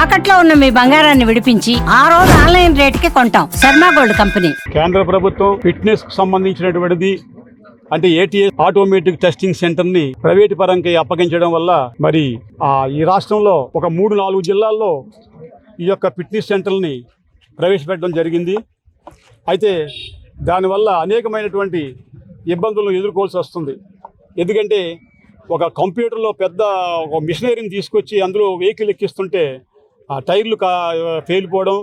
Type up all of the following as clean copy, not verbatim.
తాకట్లో ఉన్న మీ బంగారాన్ని విడిపించి ఆ రోజు ఆన్లైన్ రేటుకి కొంటాం. Sharma gold company. కేంద్ర ప్రభుత్వం ఫిట్నెస్ కు సంబంధించినటువంటిది అంటే ఏటీఎస్ ఆటోమేటిక్ టెస్టింగ్ సెంటర్ ని ప్రైవేటు పరంగా అప్పగించడం వల్ల మరి ఈ రాష్ట్రంలో ఒక 3-4 జిల్లాల్లో ఈ యొక్క ఫిట్నెస్ సెంటర్ని ప్రవేశపెట్టడం జరిగింది. అయితే దానివల్ల అనేకమైనటువంటి ఇబ్బందులను ఎదుర్కోవాల్సి వస్తుంది. ఎందుకంటే ఒక కంప్యూటర్లో పెద్ద ఒక మిషనరీని తీసుకొచ్చి అందులో వెహికల్ ఎక్కిస్తుంటే ఆ టైర్లు పేలిపోవడం,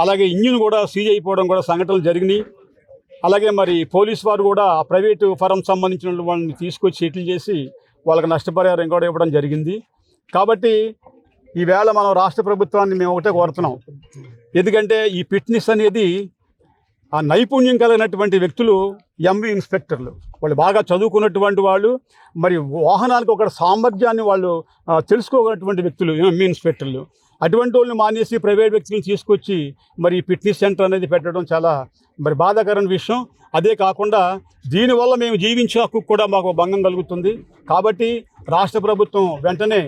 అలాగే ఇంజిన్ కూడా సీజ్ అయిపోవడం కూడా సంఘటనలు జరిగినాయి. అలాగే మరి పోలీస్ వారు కూడా ప్రైవేటు ఫరం సంబంధించిన వాళ్ళని తీసుకొచ్చి సెటిల్ చేసి వాళ్ళకి నష్టపరిహారం కూడా ఇవ్వడం జరిగింది. కాబట్టి ఈవేళ మనం రాష్ట్ర ప్రభుత్వాన్ని మేము ఒకటే కోరుతున్నాం. ఎందుకంటే ఈ ఫిట్నెస్ అనేది ఆ నైపుణ్యం కలిగినటువంటి వ్యక్తులు ఎంవి ఇన్స్పెక్టర్లు, వాళ్ళు బాగా చదువుకున్నటువంటి వాళ్ళు, మరి వాహనానికి ఒక సామర్థ్యాన్ని వాళ్ళు తెలుసుకోగలిగినటువంటి వ్యక్తులు ఎంవి ఇన్స్పెక్టర్లు. అటువంటి వాళ్ళని మానేసి ప్రైవేట్ వ్యక్తులను తీసుకొచ్చి మరి ఫిట్నెస్ సెంటర్ అనేది పెట్టడం చాలా మరి బాధాకరమైన విషయం. అదే కాకుండా దీనివల్ల మేము జీవించే హక్కు కూడా మాకు భంగం కలుగుతుంది. కాబట్టి రాష్ట్ర ప్రభుత్వం వెంటనే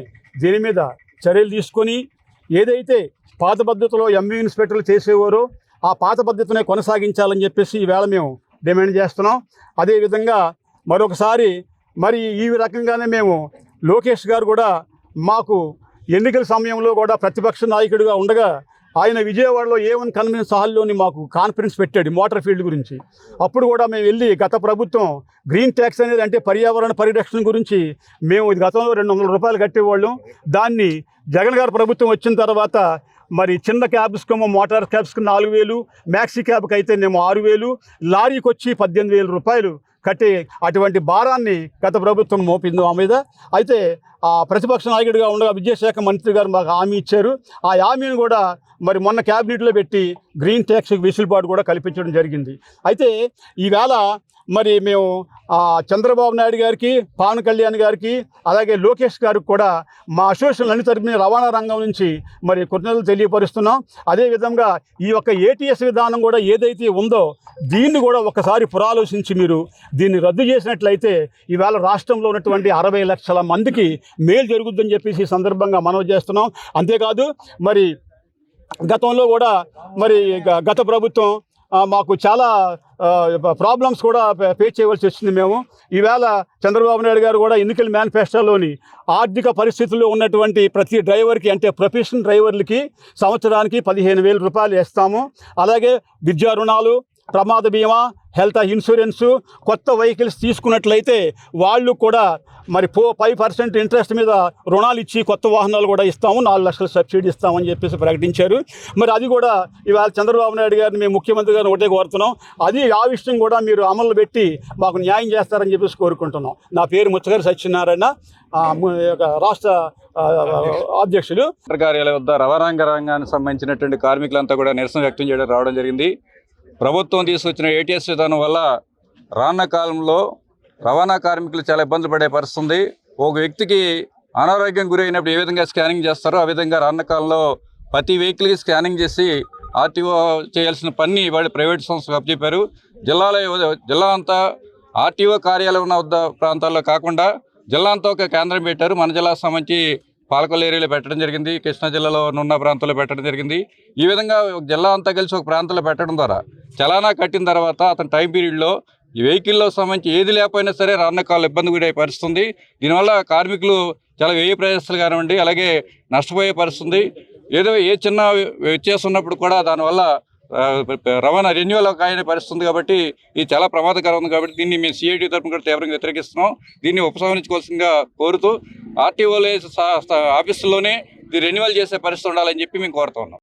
దీని మీద చర్యలు తీసుకొని ఏదైతే పాత పద్ధతిలో ఎంవి ఇన్స్పెక్టర్లు చేసేవారో ఆ పాత పద్ధతినే కొనసాగించాలని చెప్పేసి ఈవేళ మేము డిమాండ్ చేస్తున్నాం. అదేవిధంగా మరొకసారి మరి ఈ రకంగానే మేము లోకేష్ గారు కూడా మాకు ఎన్నికల సమయంలో కూడా ప్రతిపక్ష నాయకుడిగా ఉండగా ఆయన విజయవాడలో A1 కన్వెన్షన్ హాల్లోని మాకు కాన్ఫరెన్స్ పెట్టాడు మోటార్ ఫీల్డ్ గురించి. అప్పుడు కూడా మేము వెళ్ళి గత ప్రభుత్వం గ్రీన్ ట్యాక్స్ అనేది అంటే పర్యావరణ పరిరక్షణ గురించి మేము గతంలో 200 రూపాయలు కట్టేవాళ్ళం. దాన్ని జగన్ గారు ప్రభుత్వం వచ్చిన తర్వాత మరి చిన్న క్యాబ్స్కి మోటార్ క్యాబ్స్కి 4,000, మ్యాక్సీ క్యాబ్కి అయితేనేమో 6,000, లారీకి వచ్చి 18,000 రూపాయలు కట్టే అటువంటి భారాన్ని గత ప్రభుత్వం మోపింది మా మీద. అయితే ఆ ప్రతిపక్ష నాయకుడిగా ఉండగా విద్యాశాఖ మంత్రి గారు మాకు హామీ ఇచ్చారు. ఆ హామీని కూడా మరి మొన్న క్యాబినెట్లో పెట్టి గ్రీన్ ట్యాక్స్కి వెసులుబాటు కూడా కల్పించడం జరిగింది. అయితే ఈవేళ మరి మేము చంద్రబాబు నాయుడు గారికి, పవన్ కళ్యాణ్ గారికి, అలాగే లోకేష్ గారికి కూడా మా అసోసియేషన్ అన్ని తరపున రవాణా రంగం నుంచి మరి కృతజ్ఞతలు తెలియపరుస్తున్నాం. అదేవిధంగా ఈ యొక్క ఏటీఎస్ విధానం కూడా ఏదైతే ఉందో దీన్ని కూడా ఒకసారి పురాలోచించి మీరు దీన్ని రద్దు చేసినట్లయితే ఈవేళ రాష్ట్రంలో ఉన్నటువంటి 60 లక్షల మందికి మేలు జరుగుతుందని చెప్పేసి ఈ సందర్భంగా మనవి చేస్తున్నాం. అంతేకాదు మరి గతంలో కూడా మరి గత ప్రభుత్వం మాకు చాలా ప్రాబ్లమ్స్ కూడా ఫేస్ చేయవలసి వచ్చింది. మేము ఈవేళ చంద్రబాబు నాయుడు గారు కూడా ఎన్నికల మేనిఫెస్టోలోని ఆర్థిక పరిస్థితుల్లో ఉన్నటువంటి ప్రతి డ్రైవర్కి అంటే ప్రొఫెషనల్ డ్రైవర్లకి సంవత్సరానికి 15,000 రూపాయలు ఇస్తాము. అలాగే విద్యా రుణాలు, ప్రమాద బీమా, హెల్త్ ఇన్సూరెన్సు, కొత్త వెహికల్స్ తీసుకున్నట్లయితే వాళ్ళు కూడా మరి 5% ఇంట్రెస్ట్ మీద రుణాలు ఇచ్చి కొత్త వాహనాలు కూడా ఇస్తాము, 4 లక్షల సబ్సిడీ ఇస్తామని చెప్పేసి ప్రకటించారు. మరి అది కూడా ఇవాళ చంద్రబాబు నాయుడు గారిని మేము ముఖ్యమంత్రి గారిని ఒకటే కోరుతున్నాం. అది ఆ విషయం కూడా మీరు అమలు పెట్టి మాకు న్యాయం చేస్తారని చెప్పేసి కోరుకుంటున్నాం. నా పేరు ముచ్చగారి సత్యనారాయణ, రాష్ట్ర అధ్యక్షులు. కార్యాలయం వద్ద రవాణా రంగానికి సంబంధించినటువంటి కార్మికులంతా కూడా నిరసన వ్యక్తం చేయడం రావడం జరిగింది. ప్రభుత్వం తీసుకొచ్చిన ఏటీఎస్ విధానం వల్ల రానున్న కాలంలో రవాణా కార్మికులు చాలా ఇబ్బందులు పడే పరిస్థితుంది. ఒక వ్యక్తికి అనారోగ్యం గురైనప్పుడు ఏ విధంగా స్కానింగ్ చేస్తారో ఆ విధంగా రానున్న కాలంలో ప్రతి వెహికల్కి స్కానింగ్ చేసి ఆర్టీఓ చేయాల్సిన పని వాళ్ళు ప్రైవేట్ సంస్థలకు అప్పచెప్పారు. జిల్లా అంతా ఆర్టీఓ కార్యాలయం ఉన్న వద్ద ప్రాంతాల్లో కాకుండా జిల్లా అంతా ఒక కేంద్రం పెట్టారు. మన జిల్లాకు సంబంధించి పాలకొల్లు ఏరియాలో పెట్టడం జరిగింది, కృష్ణా జిల్లాలో ఉన్న ప్రాంతాల్లో పెట్టడం జరిగింది. ఈ విధంగా జిల్లా అంతా కలిసి ఒక ప్రాంతంలో పెట్టడం ద్వారా చలానా కట్టిన తర్వాత అతని టైం పీరియడ్లో ఈ వెహికల్లో సంబంధించి ఏది లేకపోయినా సరే రానున్న కాలంలో ఇబ్బంది కూడా పరిస్థితుంది. దీనివల్ల కార్మికులు చాలా వ్యయ ప్రయాసాలు కానివ్వండి అలాగే నష్టపోయే పరిస్థితుంది. ఏ చిన్న వ్యత్యాసం ఉన్నప్పుడు కూడా దానివల్ల రవాణా రెన్యువల్ కాయని పరిస్థితుంది. కాబట్టి ఇది చాలా ప్రమాదకరం ఉంది. కాబట్టి దీన్ని మేము సిఐటి తరఫున కూడా తీవ్రంగా వ్యతిరేకిస్తున్నాం. దీన్ని ఉపసంహరించుకోవాల్సిందిగా కోరుతూ ఆర్టీఓ ఆఫీసుల్లోనే ఇది రెన్యువల్ చేసే పరిస్థితి ఉండాలని చెప్పి మేము కోరుతున్నాం.